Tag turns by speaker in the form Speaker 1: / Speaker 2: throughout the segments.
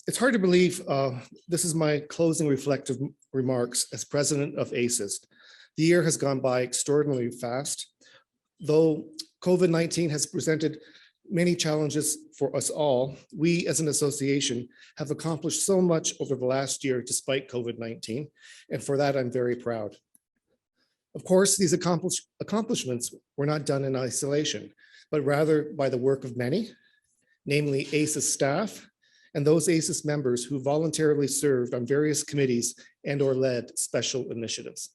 Speaker 1: It's hard to believe this is my closing reflective remarks as president of ASIS. The year has gone by extraordinarily fast. Though COVID-19 has presented many challenges for us all, we as an association have accomplished so much over the last year despite COVID-19, and for that I'm very proud. Of course, these accomplishments were not done in isolation, but rather by the work of many, namely ASIS staff and those ASIS members who voluntarily served on various committees and/or led special initiatives.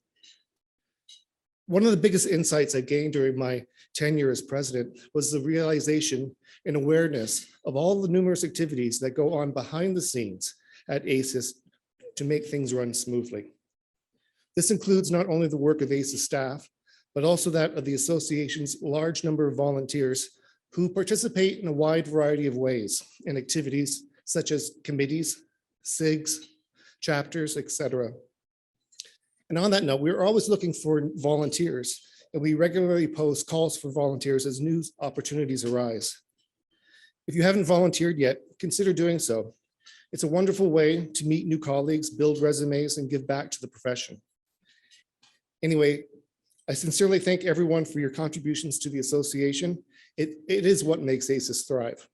Speaker 1: One of the biggest insights I gained during my tenure as president was the realization and awareness of all the numerous activities that go on behind the scenes at ASIS to make things run smoothly. This includes not only the work of ASIS staff, but also that of the association's large number of volunteers who participate in a wide variety of ways in activities such as committees, SIGs, chapters, etc. And on that note, we're always looking for volunteers, and we regularly post calls for volunteers as new opportunities arise. If you haven't volunteered yet, consider doing so. It's a wonderful way to meet new colleagues, build resumes, and give back to the profession. Anyway, I sincerely thank everyone for your contributions to the association. It is what makes ASIS thrive.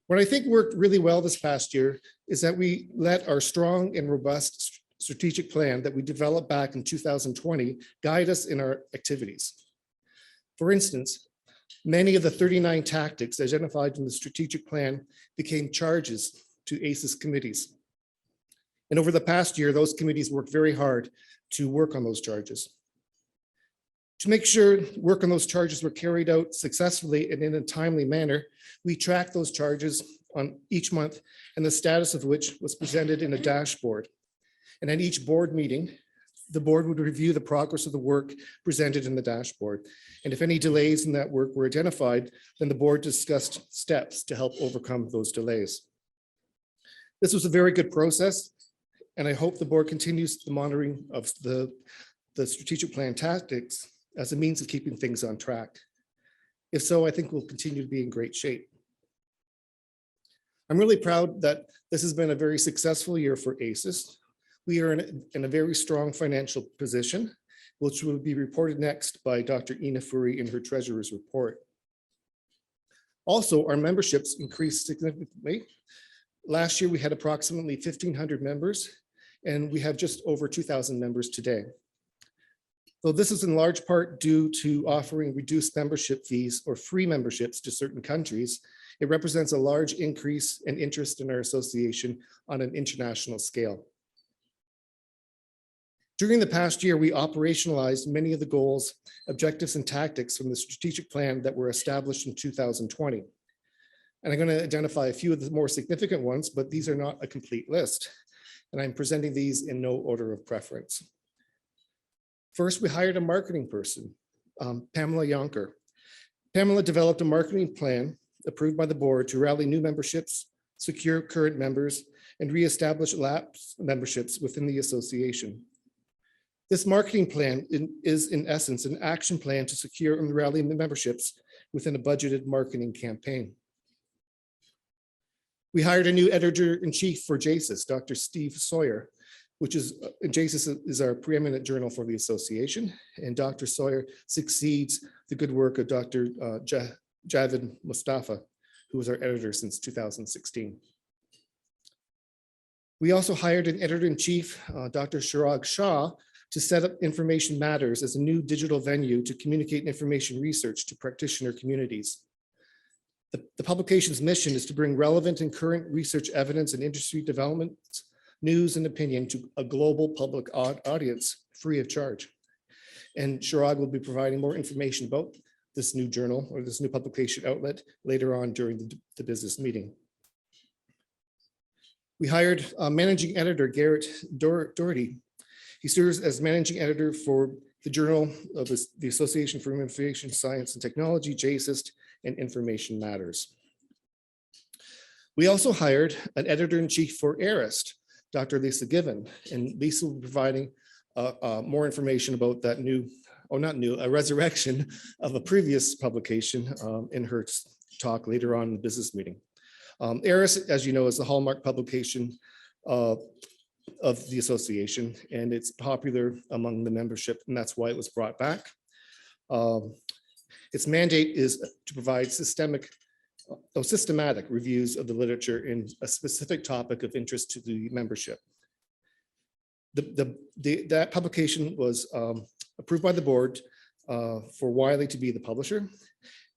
Speaker 1: What I think worked really well this past year is that we let our strong and robust strategic plan that we developed back in 2020 guide us in our activities. For instance, many of the 39 tactics identified in the strategic plan became charges to ASIS committees. And over the past year, those committees worked very hard to work on those charges. To make sure work on those charges were carried out successfully and in a timely manner, we tracked those charges on each month and the status of which was presented in a dashboard. And at each board meeting, the board would review the progress of the work presented in the dashboard. And if any delays in that work were identified, then the board discussed steps to help overcome those delays. This was a very good process, and I hope the board continues the monitoring of the strategic plan tactics as a means of keeping things on track. If so, I think we'll continue to be in great shape. I'm really proud that this has been a very successful year for ASIS. We are in a very strong financial position, which will be reported next by Dr. Ina Furi in her treasurer's report. Also, our memberships increased significantly. Last year, we had approximately 1,500 members, and we have just over 2,000 members today. Though this is in large part due to offering reduced membership fees or free memberships to certain countries, it represents a large increase in interest in our association on an international scale. During the past year, we operationalized many of the goals, objectives, and tactics from the strategic plan that were established in 2020. And I'm going to identify a few of the more significant ones, but these are not a complete list. And I'm presenting these in no order of preference. First, we hired a marketing person, Pamela Yonker. Pamela developed a marketing plan approved by the board to rally new memberships, secure current members, and reestablish lapsed memberships within the association. This marketing plan is in essence an action plan to secure and rally memberships within a budgeted marketing campaign. We hired a new editor-in-chief for JASIS, Dr. Steve Sawyer, which is, JASIS is our preeminent journal for the association, and Dr. Sawyer succeeds the good work of Dr. Javed Mustafa, who was our editor since 2016. We also hired an editor-in-chief, Dr. Chirag Shah, to set up Information Matters as a new digital venue to communicate information research to practitioner communities. The publication's mission is to bring relevant and current research evidence and industry developments, news and opinion to a global public audience free of charge. And Chirag will be providing more information about this new journal or this new publication outlet later on during the business meeting. We hired managing editor Garrett Doherty. He serves as managing editor for the Journal of the Association for Information Science and Technology, JASIS, and Information Matters. We also hired an editor-in-chief for ARIST, Dr. Lisa Given, and Lisa will be providing more information about that a resurrection of a previous publication in her talk later on in the business meeting. ARIS, as you know, is the hallmark publication of the association, and it's popular among the membership, and that's why it was brought back. Its mandate is to provide systematic reviews of the literature in a specific topic of interest to the membership. That publication was approved by the board for Wiley to be the publisher.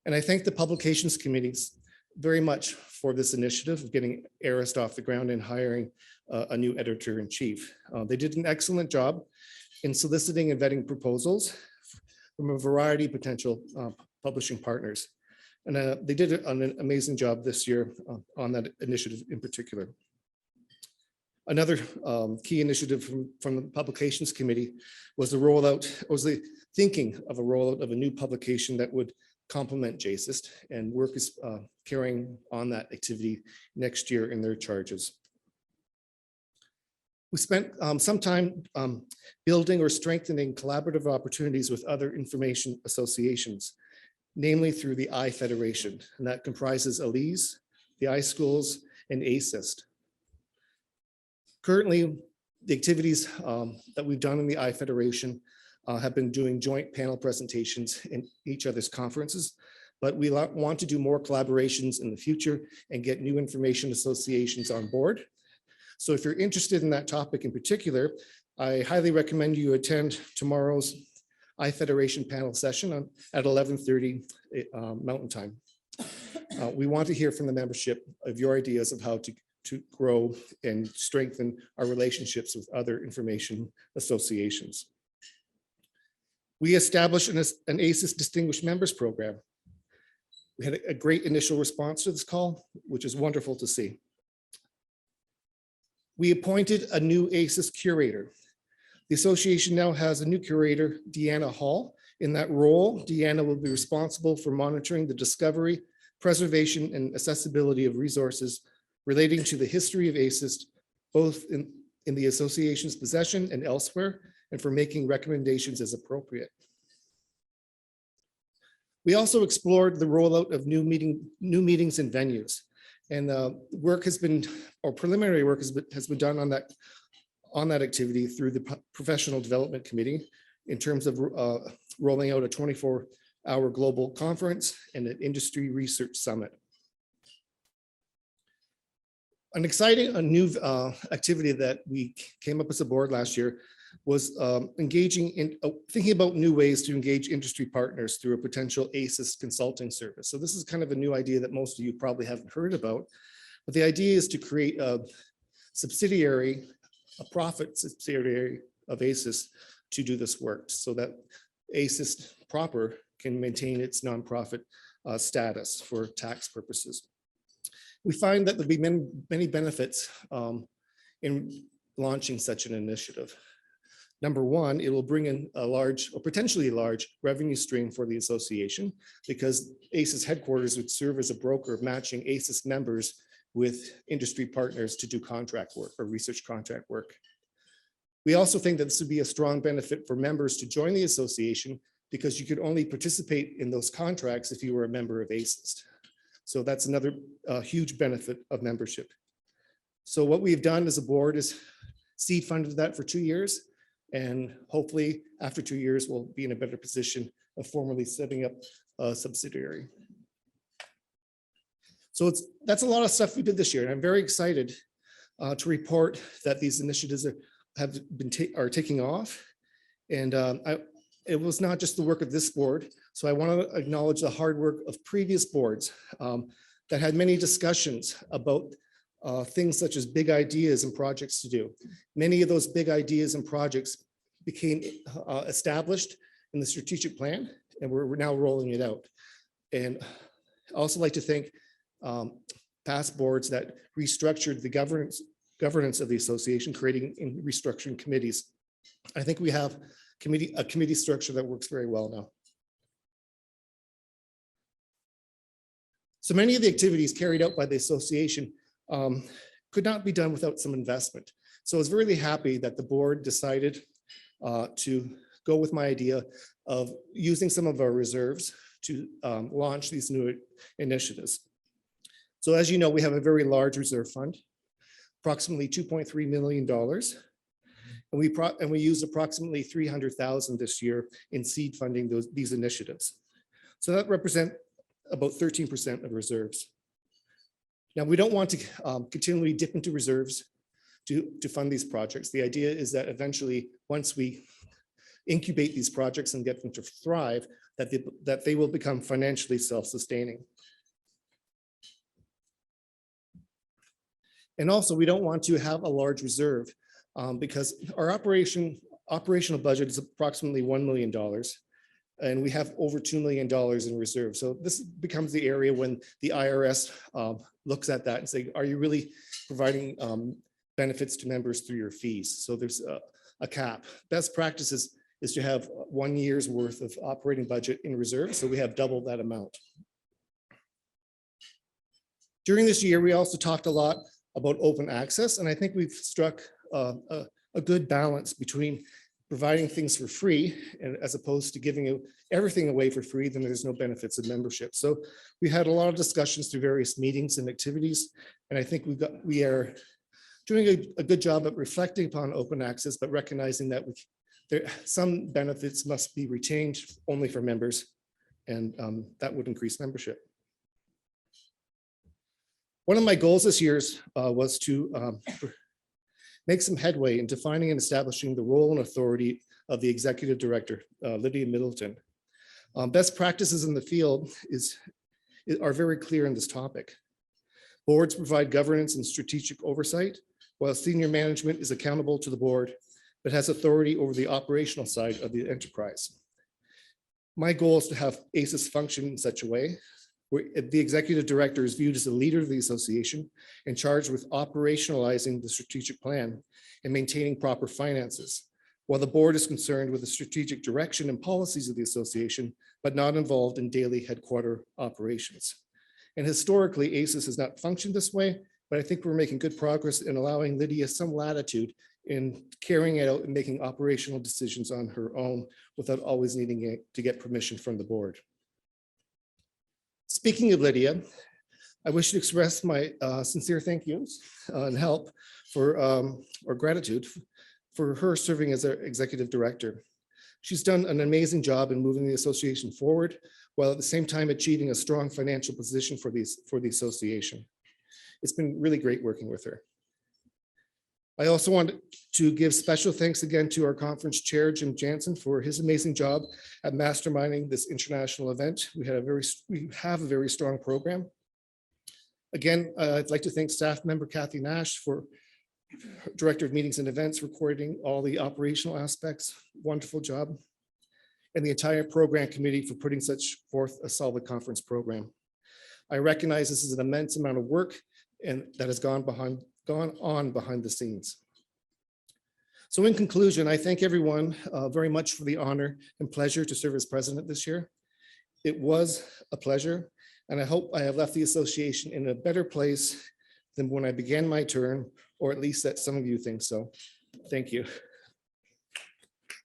Speaker 1: And I thank the publications committees very much for this initiative of getting ARIS off the ground and hiring a new editor-in-chief. They did an excellent job in soliciting and vetting proposals from a variety of potential publishing partners. And they did an amazing job this year on that initiative in particular. Another key initiative from the Publications Committee was the thinking of a rollout of a new publication that would complement JASIST, and work is carrying on that activity next year in their charges. We spent some time building or strengthening collaborative opportunities with other information associations, namely through the I-Federation, and that comprises ALIS, the iSchools, and ASIS&T. Currently, the activities that we've done in the I-Federation have been doing joint panel presentations in each other's conferences, but we want to do more collaborations in the future and get new information associations on board. So if you're interested in that topic in particular, I highly recommend you attend tomorrow's I-Federation panel session at 11:30 Mountain Time. We want to hear from the membership of your ideas of how to grow and strengthen our relationships with other information associations. We established an ASIS Distinguished Members Program. We had a great initial response to this call, which is wonderful to see. We appointed a new ASIS curator. The association now has a new curator, Deanna Hall. In that role, Deanna will be responsible for monitoring the discovery, preservation, and accessibility of resources relating to the history of ASIS, both in the association's possession and elsewhere, and for making recommendations as appropriate. We also explored the rollout of new meetings and venues, and preliminary work has been done on that activity through the Professional Development Committee in terms of rolling out a 24-hour global conference and an industry research summit. An exciting new activity that we came up as a board last year was thinking about new ways to engage industry partners through a potential ASIS consulting service. So this is kind of a new idea that most of you probably haven't heard about, but the idea is to create a profit subsidiary of ASIS to do this work so that ASIS proper can maintain its nonprofit status for tax purposes. We find that there'll be many benefits in launching such an initiative. Number one, it will bring in a large or potentially large revenue stream for the association because ASIS headquarters would serve as a broker matching ASIS members with industry partners to do contract work or research contract work. We also think that this would be a strong benefit for members to join the association because you could only participate in those contracts if you were a member of ASIS. So that's another huge benefit of membership. So what we've done as a board is seed funded that for 2 years. And hopefully after 2 years, we'll be in a better position of formally setting up a subsidiary. So that's a lot of stuff we did this year. And I'm very excited to report that these initiatives are taking off. And it was not just the work of this board. So I want to acknowledge the hard work of previous boards that had many discussions about things such as big ideas and projects to do. Many of those big ideas and projects became established in the strategic plan, and we're now rolling it out. And I also like to thank past boards that restructured the governance of the association, creating and restructuring committees. I think we have a committee structure that works very well now. So many of the activities carried out by the association could not be done without some investment. So I was really happy that the board decided to go with my idea of using some of our reserves to launch these new initiatives. So as you know, we have a very large reserve fund, approximately $2.3 million. And we used approximately 300,000 this year in seed funding these initiatives. So that represents about 13% of reserves. Now, we don't want to continually dip into reserves to fund these projects. The idea is that eventually, once we incubate these projects and get them to thrive, that they will become financially self-sustaining. And also, we don't want to have a large reserve because our operational budget is approximately $1 million. And we have over $2 million in reserve. So this becomes the area when the IRS looks at that and say, are you really providing benefits to members through your fees? So there's a cap. Best practices is to have 1 year's worth of operating budget in reserve. So we have double that amount. During this year, we also talked a lot about open access. And I think we've struck a good balance between providing things for free and as opposed to giving everything away for free, then there's no benefits of membership. So we had a lot of discussions through various meetings and activities. And I think we are doing a good job at reflecting upon open access, but recognizing that some benefits must be retained only for members, and that would increase membership. One of my goals this year was to make some headway in defining and establishing the role and authority of the executive director, Lydia Middleton. Best practices in the field are very clear in this topic. Boards provide governance and strategic oversight, while senior management is accountable to the board, but has authority over the operational side of the enterprise. My goal is to have ASIS function in such a way where the executive director is viewed as the leader of the association and charged with operationalizing the strategic plan and maintaining proper finances, while the board is concerned with the strategic direction and policies of the association, but not involved in daily headquarter operations. And historically, ASIS has not functioned this way, but I think we're making good progress in allowing Lydia some latitude in carrying out and making operational decisions on her own without always needing to get permission from the board. Speaking of Lydia, I wish to express my sincere thank yous and help for, or gratitude for her serving as our executive director. She's done an amazing job in moving the association forward, while at the same time achieving a strong financial position for the association. It's been really great working with her. I also want to give special thanks again to our conference chair, Jim Jansen, for his amazing job at masterminding this international event. We have a very strong program. Again, I'd like to thank staff member Kathy Nash, for Director of Meetings and Events, recording all the operational aspects. Wonderful job. And the entire program committee for putting forth a solid conference program. I recognize this is an immense amount of work and that has gone on behind the scenes. So in conclusion, I thank everyone very much for the honor and pleasure to serve as president this year. It was a pleasure, and I hope I have left the association in a better place than when I began my term, or at least that some of you think so. Thank you.